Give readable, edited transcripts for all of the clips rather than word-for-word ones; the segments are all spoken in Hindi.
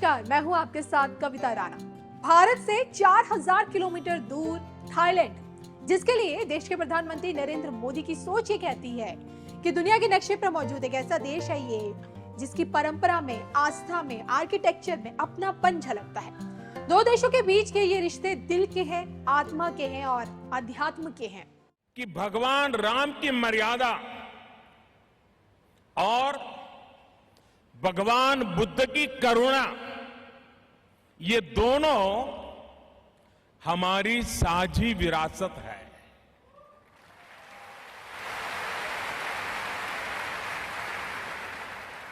नमस्कार, मैं हूं आपके साथ कविता राणा। भारत से 4000 किलोमीटर दूर थाईलैंड, जिसके लिए देश के प्रधानमंत्री नरेंद्र मोदी की सोच ये कहती है कि दुनिया के नक्शे पर मौजूद एक ऐसा देश है ये जिसकी परंपरा में, आस्था में, आर्किटेक्चर में अपनापन झलकता है। दो देशों के बीच के ये रिश्ते दिल के हैं, आत्मा के हैं और अध्यात्म के हैं। कि भगवान राम की मर्यादा और भगवान बुद्ध की करुणा, ये दोनों हमारी साझी विरासत है।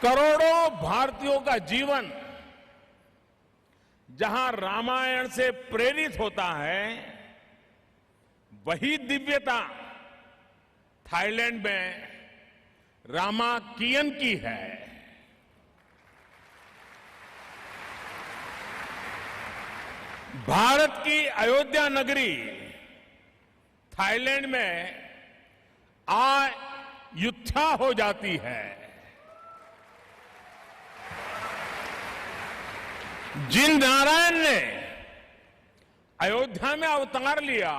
करोड़ों भारतीयों का जीवन जहां रामायण से प्रेरित होता है, वही दिव्यता थाईलैंड में रामाकियन की है। भारत की अयोध्या नगरी थाईलैंड में अयोध्या हो जाती है। जिन नारायण ने अयोध्या में अवतार लिया,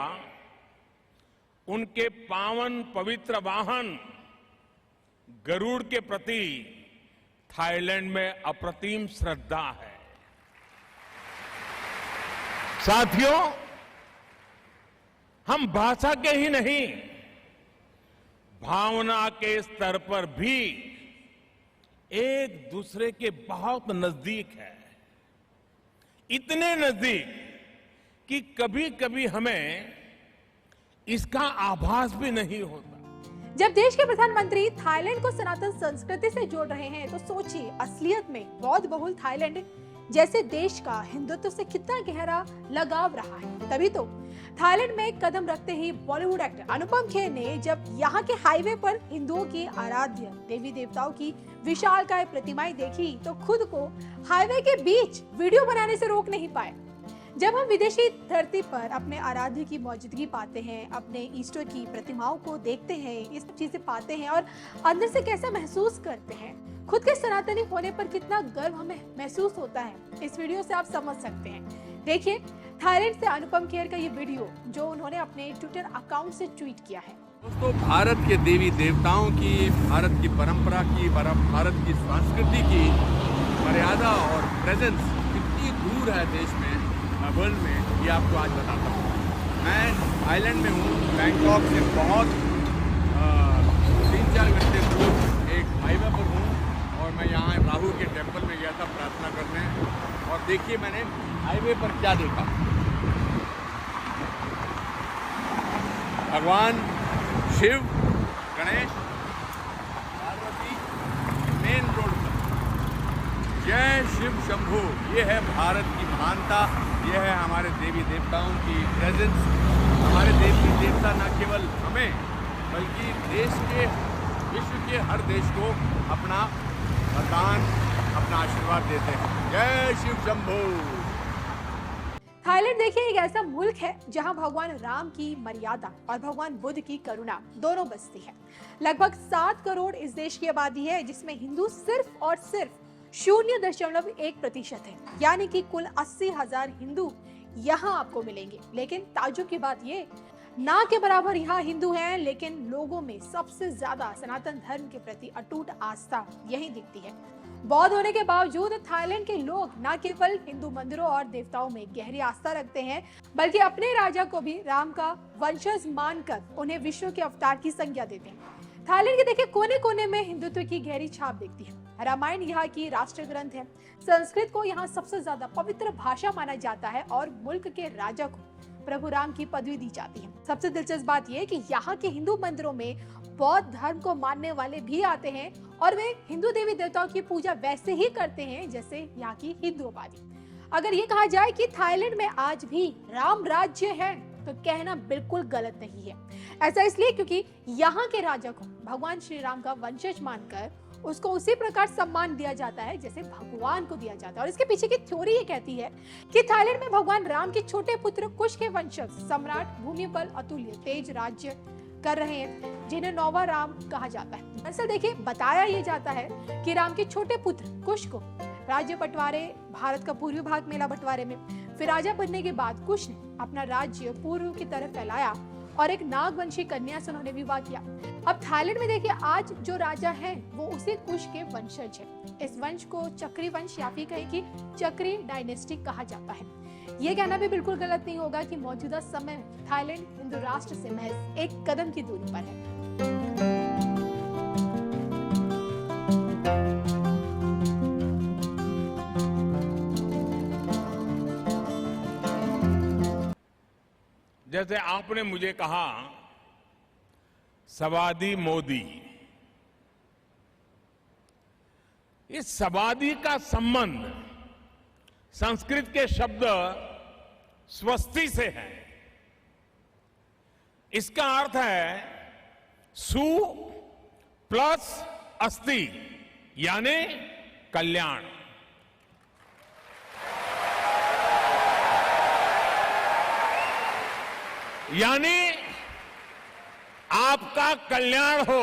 उनके पावन पवित्र वाहन गरुड़ के प्रति थाईलैंड में अप्रतिम श्रद्धा है। साथियों, हम भाषा के ही नहीं, भावना के स्तर पर भी एक दूसरे के बहुत नजदीक है। इतने नजदीक कि कभी कभी हमें इसका आभास भी नहीं होता। जब देश के प्रधानमंत्री थाईलैंड को सनातन संस्कृति से जोड़ रहे हैं, तो सोचिए असलियत में बौद्ध बहुल थाईलैंड जैसे देश का हिंदुत्व से कितना गहरा लगाव रहा है। तभी तो थाईलैंड में कदम रखते ही बॉलीवुड एक्टर अनुपम खेर ने जब यहाँ के हाईवे पर हिंदुओं की आराध्य देवी देवताओं की विशालकाय प्रतिमाएं देखी, तो खुद को हाईवे के बीच वीडियो बनाने से रोक नहीं पाए। जब हम विदेशी धरती पर अपने आराध्य की मौजूदगी पाते हैं, अपने ईष्ट की प्रतिमाओं को देखते हैं, ये सब चीजें पाते हैं और अंदर से कैसा महसूस करते हैं, खुद के सनातनी होने पर कितना गर्व हमें महसूस होता है, इस वीडियो से आप समझ सकते हैं। देखिए थाईलैंड से अनुपम खेर का ये वीडियो जो उन्होंने अपने ट्विटर अकाउंट से ट्वीट किया है। दोस्तों, भारत के देवी देवताओं की, भारत की परंपरा की, भारत की संस्कृति की मर्यादा और प्रेजेंस कितनी दूर है देश में, वर्ल्ड में, ये आपको आज बताता हूँ। मैं थाईलैंड में हूँ, बैंकॉक से बहुत 3-4 घंटे दूर एक हाईवे पर हूँ और मैं यहाँ राहु के टेम्पल में गया था प्रार्थना करने। और देखिए मैंने हाईवे पर क्या देखा। भगवान शिव, गणेश, पार्वती मेन रोड पर, जय शिव शंभू। ये है भारत की महानता, ये है हमारे देवी देवताओं की प्रेजेंस। हमारे देवी देवता न केवल हमें बल्कि देश के, विश्व के हर देश को अपना वरदान, अपना आशीर्वाद देते हैं। जय शिव शंभू। थाईलैंड देखिए एक ऐसा मुल्क है जहां भगवान राम की मर्यादा और भगवान बुद्ध की करुणा दोनों बसती है। लगभग 7 करोड़ इस देश की आबादी है, जिसमें हिंदू सिर्फ और सिर्फ 0.1% है, यानी कि कुल 80,000 हिंदू यहाँ आपको मिलेंगे। लेकिन ताज्जुब की बात ये, ना के बराबर यहाँ हिंदू हैं, लेकिन लोगों में सबसे ज्यादा सनातन धर्म के प्रति अटूट आस्था यही दिखती है। बौद्ध होने के बावजूद थाईलैंड के लोग न केवल हिंदू मंदिरों और देवताओं में गहरी आस्था रखते हैं, बल्कि अपने राजा को भी राम का वंशज मानकर उन्हें विश्व के अवतार की संज्ञा देते हैं। थाईलैंड के देखिए कोने कोने में हिंदुत्व की गहरी छाप दिखती है। रामायण यहाँ की राष्ट्र ग्रंथ है। संस्कृत को यहाँ सबसे ज्यादा पवित्र भाषा माना जाता है और मुल्क के राजा को प्रभु राम की पदवी दी जाती है। सबसे दिलचस्प बात यह कि यहाँ के हिंदू मंदिरों में बौद्ध धर्म को मानने वाले भी आते हैं और वे हिंदू देवी देवताओं की पूजा वैसे ही करते हैं जैसे यहाँ की हिंदू आबादी। अगर ये कहा जाए कि थाईलैंड में आज भी राम राज्य है, तो कहना बिल्कुल गलत नहीं है। ऐसा इसलिए क्योंकि यहाँ के राजा को भगवान श्री राम का वंशज मानकर उसको उसी प्रकार सम्मान दिया जाता है जैसे भगवान को दिया जाता है। और इसके पीछे की थ्योरी ये कहती है कि थाईलैंड में भगवान राम के छोटे पुत्र कुश के वंशज सम्राट भूमिबल अतुल्य तेज राज्य कर रहे हैं, जिन्हें नौवा राम कहा जाता है। दरअसल देखिए, बताया ये जाता है कि राम के छोटे पुत्र कुश को राज्य बंटवारे, भारत का पूर्वी भाग मिला बंटवारे में। फिर राजा बनने के बाद कुश ने अपना राज्य पूर्व की तरफ फैलाया और एक नागवंशी कन्या से उन्होंने विवाह किया। अब थाईलैंड में देखिए, आज जो राजा हैं वो उसी कुश के वंशज हैं। इस वंश को चक्री वंश या फिर कहें कि चक्री डायनेस्टी कहा जाता है। ये कहना भी बिल्कुल गलत नहीं होगा कि मौजूदा समय में थाईलैंड हिंदू राष्ट्र से महज एक कदम की दूरी पर है। जैसे आपने मुझे कहा सवादी मोदी, इस सवादी का संबंध संस्कृत के शब्द स्वस्ति से है। इसका अर्थ है सु प्लस अस्ति यानी कल्याण। यानी आपका कल्याण हो,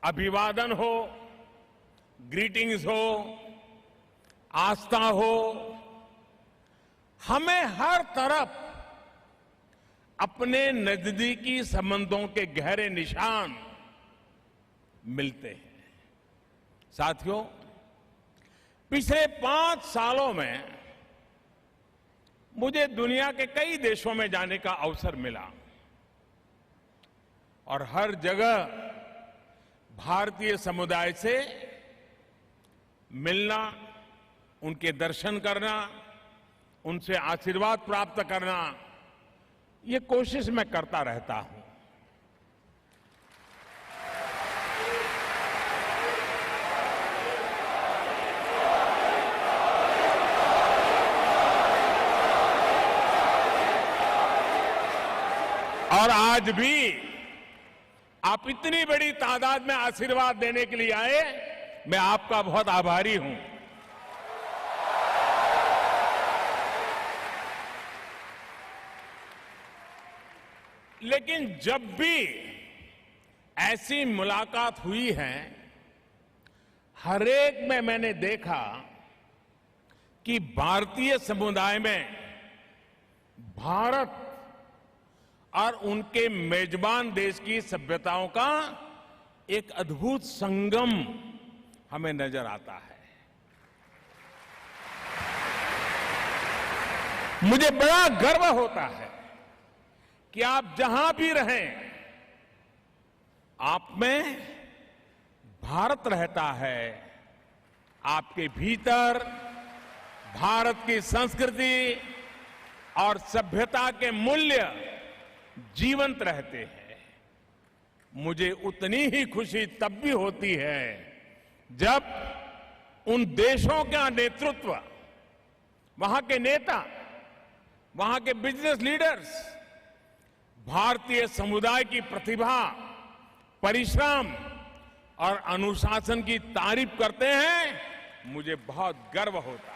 अभिवादन हो, ग्रीटिंग्स हो, आस्था हो। हमें हर तरफ अपने नजदीकी संबंधों के गहरे निशान मिलते हैं। साथियों, पिछले 5 सालों में मुझे दुनिया के कई देशों में जाने का अवसर मिला और हर जगह भारतीय समुदाय से मिलना, उनके दर्शन करना, उनसे आशीर्वाद प्राप्त करना, ये कोशिश मैं करता रहता हूं। और आज भी आप इतनी बड़ी तादाद में आशीर्वाद देने के लिए आए, मैं आपका बहुत आभारी हूं। लेकिन जब भी ऐसी मुलाकात हुई है, हर एक में मैंने देखा कि भारतीय समुदाय में भारत और उनके मेजबान देश की सभ्यताओं का एक अद्भुत संगम हमें नजर आता है। मुझे बड़ा गर्व होता है कि आप जहां भी रहें, आप में भारत रहता है। आपके भीतर भारत की संस्कृति और सभ्यता के मूल्य जीवंत रहते हैं। मुझे उतनी ही खुशी तब भी होती है जब उन देशों का नेतृत्व, वहां के नेता, वहां के बिजनेस लीडर्स भारतीय समुदाय की प्रतिभा, परिश्रम और अनुशासन की तारीफ करते हैं। मुझे बहुत गर्व होता है।